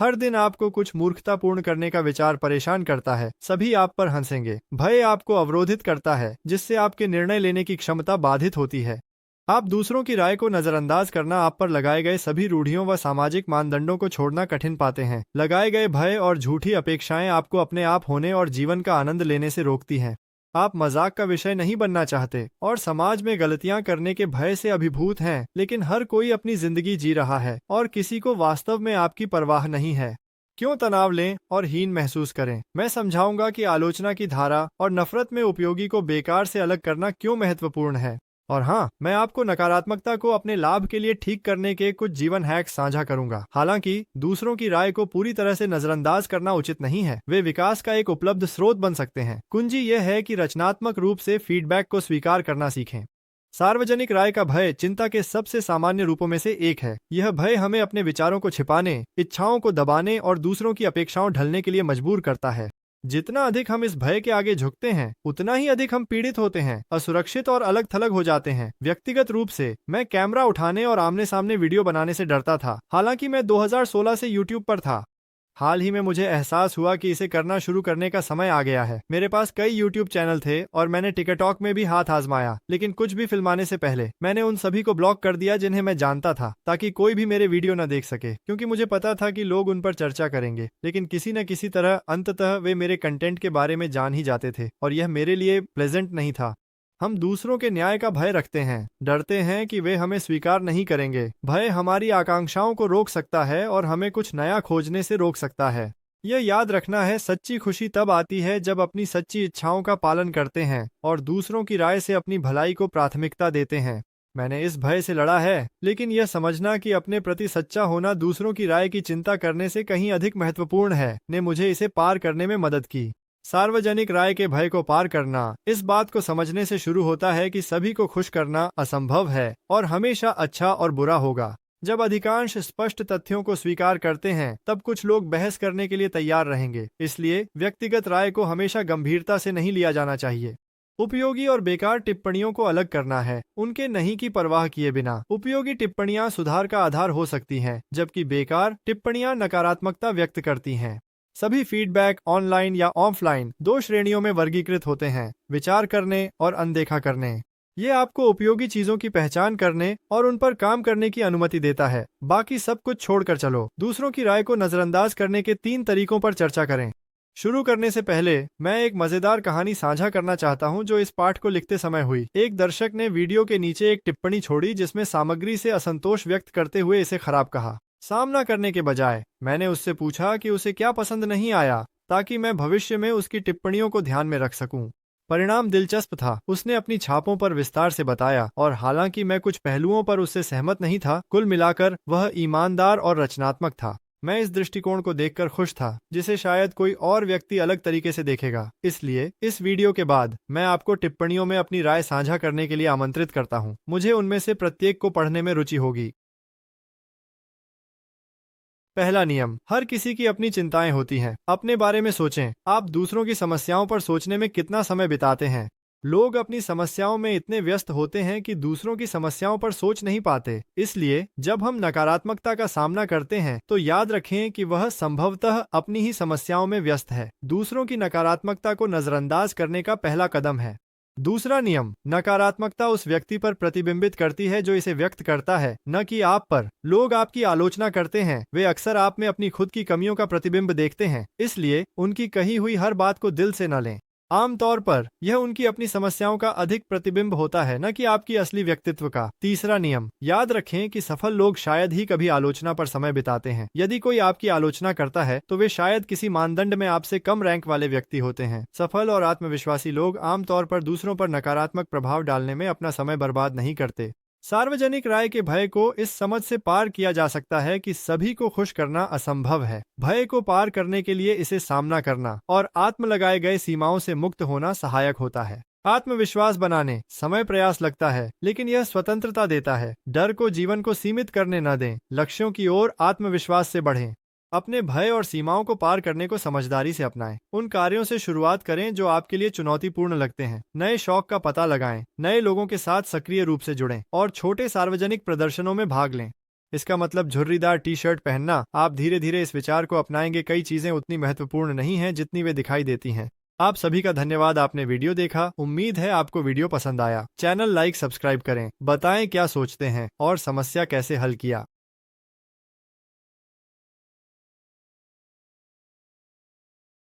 हर दिन आपको कुछ मूर्खतापूर्ण करने का विचार परेशान करता है, सभी आप पर हंसेंगे। भय आपको अवरोधित करता है, जिससे आपके निर्णय लेने की क्षमता बाधित होती है। आप दूसरों की राय को नजरअंदाज करना आप पर लगाए गए सभी रूढ़ियों व सामाजिक मानदंडों को छोड़ना कठिन पाते हैं। लगाए गए भय और झूठी अपेक्षाएं आपको अपने आप होने और जीवन का आनंद लेने से रोकती हैं। आप मजाक का विषय नहीं बनना चाहते और समाज में गलतियां करने के भय से अभिभूत हैं, लेकिन हर कोई अपनी जिंदगी जी रहा है और किसी को वास्तव में आपकी परवाह नहीं है। क्यों तनाव लें और हीन महसूस करें? मैं समझाऊंगा कि आलोचना की धारा और नफरत में उपयोगी को बेकार से अलग करना क्यों महत्वपूर्ण है। और हाँ, मैं आपको नकारात्मकता को अपने लाभ के लिए ठीक करने के कुछ जीवन हैक्स साझा करूंगा। हालांकि दूसरों की राय को पूरी तरह से नजरअंदाज करना उचित नहीं है, वे विकास का एक उपलब्ध स्रोत बन सकते हैं। कुंजी यह है कि रचनात्मक रूप से फीडबैक को स्वीकार करना सीखें। सार्वजनिक राय का भय चिंता के सबसे सामान्य रूपों में से एक है। यह भय हमें अपने विचारों को छिपाने, इच्छाओं को दबाने और दूसरों की अपेक्षाओं ढलने के लिए मजबूर करता है। जितना अधिक हम इस भय के आगे झुकते हैं, उतना ही अधिक हम पीड़ित होते हैं, असुरक्षित और अलग थलग हो जाते हैं। व्यक्तिगत रूप से मैं कैमरा उठाने और आमने सामने वीडियो बनाने से डरता था, हालांकि मैं 2016 से यूट्यूब पर था। हाल ही में मुझे एहसास हुआ कि इसे करना शुरू करने का समय आ गया है। मेरे पास कई यूट्यूब चैनल थे और मैंने टिकटॉक में भी हाथ आजमाया, लेकिन कुछ भी फिल्माने से पहले मैंने उन सभी को ब्लॉक कर दिया जिन्हें मैं जानता था, ताकि कोई भी मेरे वीडियो न देख सके, क्योंकि मुझे पता था कि लोग उन पर चर्चा करेंगे। लेकिन किसी न किसी तरह अंततः वे मेरे कंटेंट के बारे में जान ही जाते थे और यह मेरे लिए प्लेजेंट नहीं था। हम दूसरों के न्याय का भय रखते हैं, डरते हैं कि वे हमें स्वीकार नहीं करेंगे। भय हमारी आकांक्षाओं को रोक सकता है और हमें कुछ नया खोजने से रोक सकता है। यह याद रखना है, सच्ची खुशी तब आती है जब अपनी सच्ची इच्छाओं का पालन करते हैं और दूसरों की राय से अपनी भलाई को प्राथमिकता देते हैं। मैंने इस भय से लड़ा है, लेकिन यह समझना कि अपने प्रति सच्चा होना दूसरों की राय की चिंता करने से कहीं अधिक महत्वपूर्ण है, ने मुझे इसे पार करने में मदद की। सार्वजनिक राय के भय को पार करना इस बात को समझने से शुरू होता है कि सभी को खुश करना असंभव है और हमेशा अच्छा और बुरा होगा। जब अधिकांश स्पष्ट तथ्यों को स्वीकार करते हैं, तब कुछ लोग बहस करने के लिए तैयार रहेंगे। इसलिए व्यक्तिगत राय को हमेशा गंभीरता से नहीं लिया जाना चाहिए। उपयोगी और बेकार टिप्पणियों को अलग करना है, उनके नहीं की परवाह किए बिना। उपयोगी टिप्पणियां सुधार का आधार हो सकती हैं, जबकि बेकार टिप्पणियां नकारात्मकता व्यक्त करती हैं। सभी फीडबैक ऑनलाइन या ऑफलाइन दो श्रेणियों में वर्गीकृत होते हैं: विचार करने और अनदेखा करने। ये आपको उपयोगी चीजों की पहचान करने और उन पर काम करने की अनुमति देता है। बाकी सब कुछ छोड़कर चलो। दूसरों की राय को नजरअंदाज करने के 3 तरीकों पर चर्चा करें। शुरू करने से पहले मैं एक मजेदार कहानी साझा करना चाहता हूं जो इस पाठ को लिखते समय हुई। एक दर्शक ने वीडियो के नीचे एक टिप्पणी छोड़ी जिसमें सामग्री से असंतोष व्यक्त करते हुए इसे खराब कहा। सामना करने के बजाय मैंने उससे पूछा कि उसे क्या पसंद नहीं आया, ताकि मैं भविष्य में उसकी टिप्पणियों को ध्यान में रख सकूं। परिणाम दिलचस्प था। उसने अपनी छापों पर विस्तार से बताया और हालांकि मैं कुछ पहलुओं पर उससे सहमत नहीं था, कुल मिलाकर वह ईमानदार और रचनात्मक था। मैं इस दृष्टिकोण को देखकर खुश था, जिसे शायद कोई और व्यक्ति अलग तरीके से देखेगा। इसलिए इस वीडियो के बाद मैं आपको टिप्पणियों में अपनी राय साझा करने के लिए आमंत्रित करता हूं। मुझे उनमें से प्रत्येक को पढ़ने में रुचि होगी। पहला नियम: हर किसी की अपनी चिंताएं होती हैं। अपने बारे में सोचें। आप दूसरों की समस्याओं पर सोचने में कितना समय बिताते हैं? लोग अपनी समस्याओं में इतने व्यस्त होते हैं कि दूसरों की समस्याओं पर सोच नहीं पाते। इसलिए जब हम नकारात्मकता का सामना करते हैं, तो याद रखें कि वह संभवतः अपनी ही समस्याओं में व्यस्त है। दूसरों की नकारात्मकता को नजरअंदाज करने का पहला कदम है। दूसरा नियम: नकारात्मकता उस व्यक्ति पर प्रतिबिंबित करती है जो इसे व्यक्त करता है, न कि आप पर। लोग आपकी आलोचना करते हैं, वे अक्सर आप में अपनी खुद की कमियों का प्रतिबिंब देखते हैं। इसलिए उनकी कही हुई हर बात को दिल से न लें। आमतौर पर यह उनकी अपनी समस्याओं का अधिक प्रतिबिंब होता है, न कि आपकी असली व्यक्तित्व का। तीसरा नियम: याद रखें कि सफल लोग शायद ही कभी आलोचना पर समय बिताते हैं। यदि कोई आपकी आलोचना करता है, तो वे शायद किसी मानदंड में आपसे कम रैंक वाले व्यक्ति होते हैं। सफल और आत्मविश्वासी लोग आमतौर पर दूसरों पर नकारात्मक प्रभाव डालने में अपना समय बर्बाद नहीं करते। सार्वजनिक राय के भय को इस समझ से पार किया जा सकता है कि सभी को खुश करना असंभव है। भय को पार करने के लिए इसे सामना करना और आत्म लगाए गए सीमाओं से मुक्त होना सहायक होता है। आत्मविश्वास बनाने समय प्रयास लगता है, लेकिन यह स्वतंत्रता देता है। डर को जीवन को सीमित करने न दें। लक्ष्यों की ओर आत्मविश्वास से बढ़ें। अपने भय और सीमाओं को पार करने को समझदारी से अपनाएं। उन कार्यों से शुरुआत करें जो आपके लिए चुनौतीपूर्ण लगते हैं। नए शौक का पता लगाएं, नए लोगों के साथ सक्रिय रूप से जुड़ें और छोटे सार्वजनिक प्रदर्शनों में भाग लें। इसका मतलब झुर्रीदार टी शर्ट पहनना। आप धीरे धीरे इस विचार को अपनाएंगे, कई चीजें उतनी महत्वपूर्ण नहीं हैं जितनी वे दिखाई देती हैं। आप सभी का धन्यवाद, आपने वीडियो देखा। उम्मीद है आपको वीडियो पसंद आया। चैनल लाइक सब्सक्राइब करें, बताएं क्या सोचते हैं और समस्या कैसे हल किया।